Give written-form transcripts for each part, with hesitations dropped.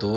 2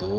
2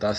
10